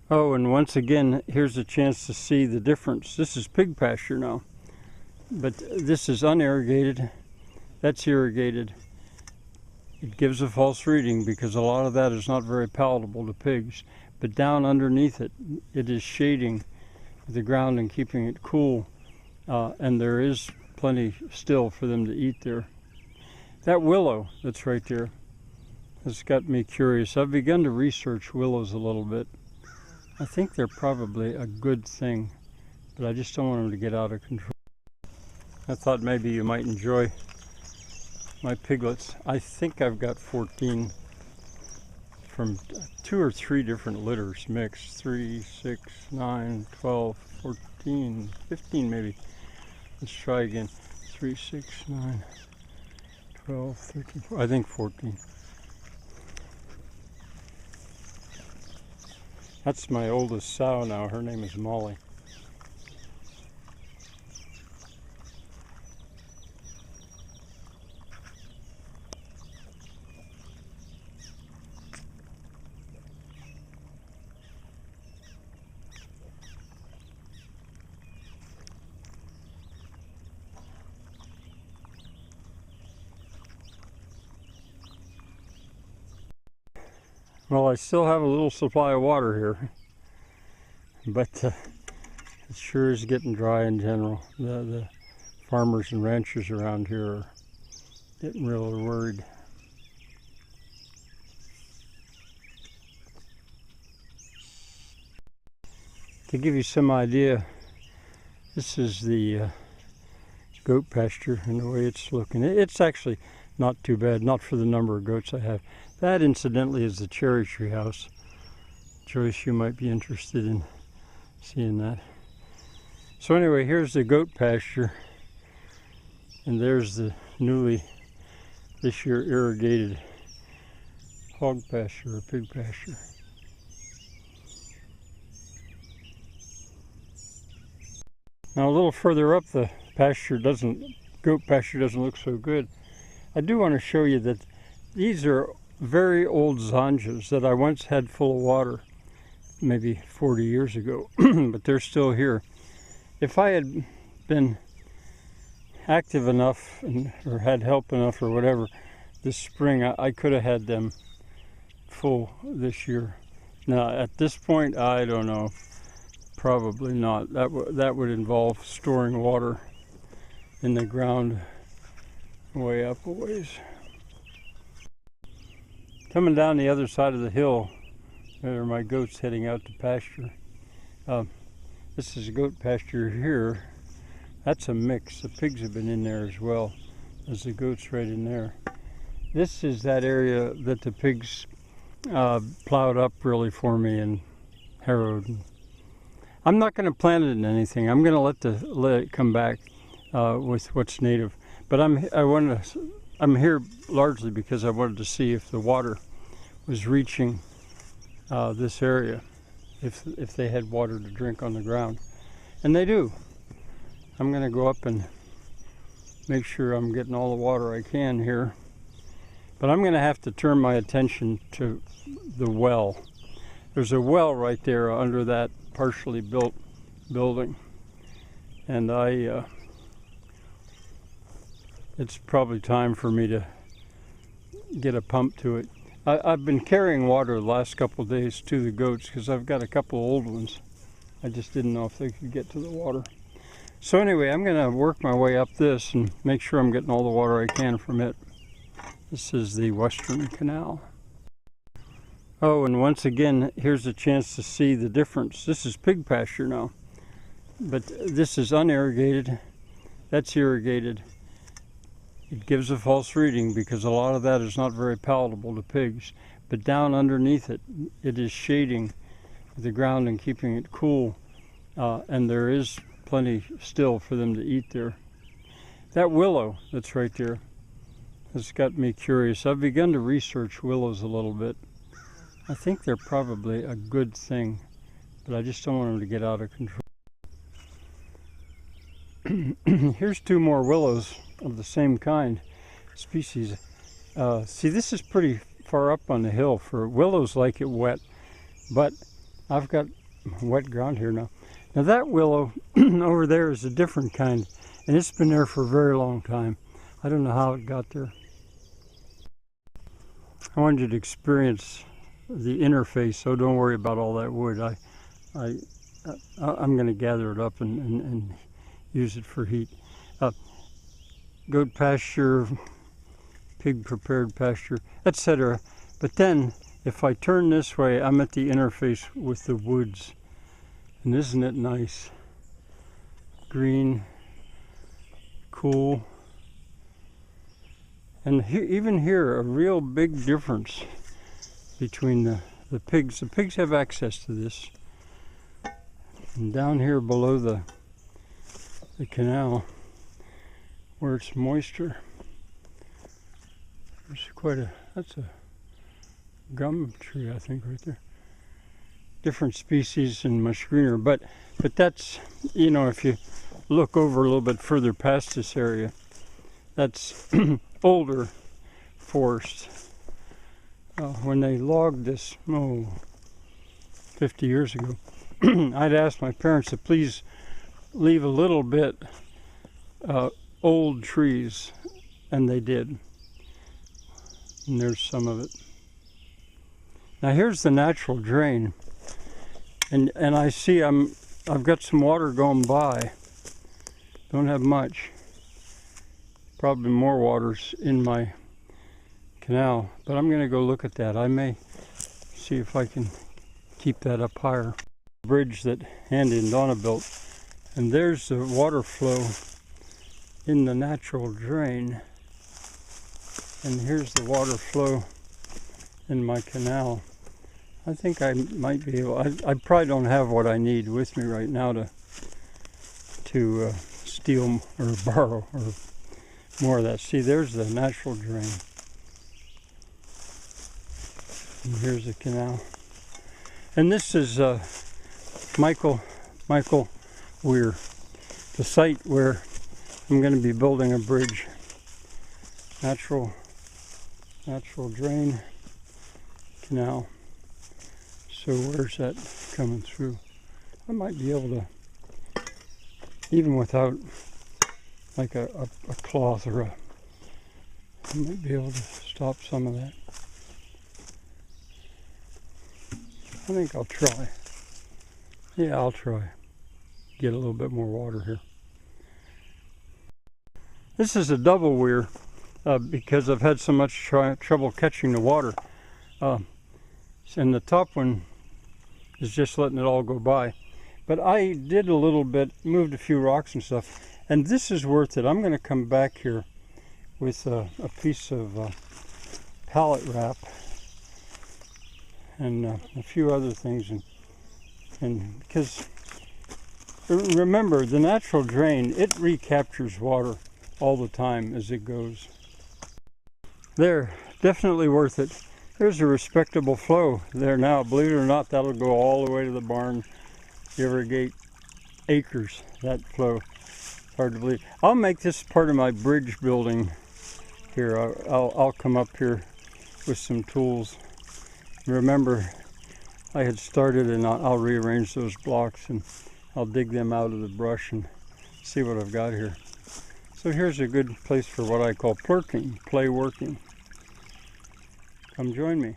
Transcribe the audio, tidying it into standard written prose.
Oh, and once again, here's a chance to see the difference. This is pig pasture now, but this is unirrigated. That's irrigated. It gives a false reading because a lot of that is not very palatable to pigs. But down underneath it, it is shading the ground and keeping it cool, and there is plenty still for them to eat there. That willow that's right there has got me curious. I've begun to research willows a little bit. I think they're probably a good thing, but I just don't want them to get out of control. I thought maybe you might enjoy my piglets. I think I've got 14 from 2 or 3 different litters mixed. 3, 6, 9, 12, 14, 15 maybe. Let's try again. 3, 6, 9, 12, 13, 14. I think 14. That's my oldest sow now. Her name is Molly. Well, I still have a little supply of water here, but it sure is getting dry in general. The farmers and ranchers around here are getting really worried. To give you some idea, this is the goat pasture and the way it's looking. It's actually not too bad, not for the number of goats I have. That, incidentally, is the cherry tree house. Joyce, you might be interested in seeing that. So anyway, here's the goat pasture, and there's the newly this year irrigated hog pasture or pig pasture. Now a little further up, the goat pasture doesn't look so good. I do want to show you that these are very old zonjas that I once had full of water, maybe 40 years ago, but they're still here. If I had been active enough or had help enough or whatever this spring, I could have had them full this year. Now at this point, I don't know, probably not. That would involve storing water in the ground way up a ways. Coming down the other side of the hill, there are my goats heading out to pasture. This is a goat pasture here. That's a mix. The pigs have been in there as well as the goats right in there. This is that area that the pigs plowed up really for me and harrowed. I'm not going to plant it in anything. I'm going to let it come back with what's native. But I'm here largely because I wanted to see if the water was reaching this area, if they had water to drink on the ground, and they do. I'm going to go up and make sure I'm getting all the water I can here, but I'm going to have to turn my attention to the well. There's a well right there under that partially built building, and it's probably time for me to get a pump to it. I've been carrying water the last couple of days to the goats because I've got a couple of old ones. I just didn't know if they could get to the water. So anyway, I'm going to work my way up this and make sure I'm getting all the water I can from it. This is the Western Canal. Oh, and once again, here's a chance to see the difference. This is pig pasture now, but this is unirrigated. That's irrigated. It gives a false reading because a lot of that is not very palatable to pigs. But down underneath it, it is shading the ground and keeping it cool, and there is plenty still for them to eat there. That willow that's right there has got me curious. I've begun to research willows a little bit. I think they're probably a good thing, but I just don't want them to get out of control. Here's 2 more willows of the same kind species. See, this is pretty far up on the hill. For willows like it wet, but I've got wet ground here now. Now that willow over there is a different kind, and it's been there for a very long time. I don't know how it got there. I wanted you to experience the interface, so don't worry about all that wood. I'm going to gather it up and use it for heat. Goat pasture, pig prepared pasture, etc. But then, if I turn this way, I'm at the interface with the woods. And isn't it nice? Green, cool. And even here, a real big difference between the pigs. The pigs have access to this. And down here below the canal, where it's moisture, there's that's a gum tree, I think, right there. Different species and much greener, but that's, you know, if you look over a little bit further past this area, that's older forest. When they logged this, 50 years ago, I'd asked my parents to please leave a little bit old trees, and they did. And there's some of it. Now here's the natural drain, and I see I've got some water going by. Don't have much. Probably more water's in my canal, but I'm going to go look at that. I may see if I can keep that up higher. Bridge that Andy and Donna built, and there's the water flow in the natural drain, and here's the water flow in my canal. I think I might be able, I probably don't have what I need with me right now to steal or borrow or more of that. See, there's the natural drain. And here's the canal. And this is Michael Weir, the site where I'm going to be building a bridge. Natural drain canal. So where's that coming through? I might be able to, even without like a cloth or I might be able to stop some of that. I think I'll try. Yeah, I'll try. Get a little bit more water here. This is a double weir because I've had so much trouble catching the water. And the top one is just letting it all go by. But I did a little bit, moved a few rocks and stuff, and this is worth it. I'm going to come back here with a piece of pallet wrap and a few other things, and because remember, the natural drain, it recaptures water all the time as it goes. There, definitely worth it. There's a respectable flow there now. Believe it or not, that'll go all the way to the barn. You irrigate acres, that flow. It's hard to believe. I'll make this part of my bridge building here. I'll come up here with some tools. Remember, I had started, and I'll rearrange those blocks and I'll dig them out of the brush and see what I've got here. So here's a good place for what I call plurking, play working. Come join me.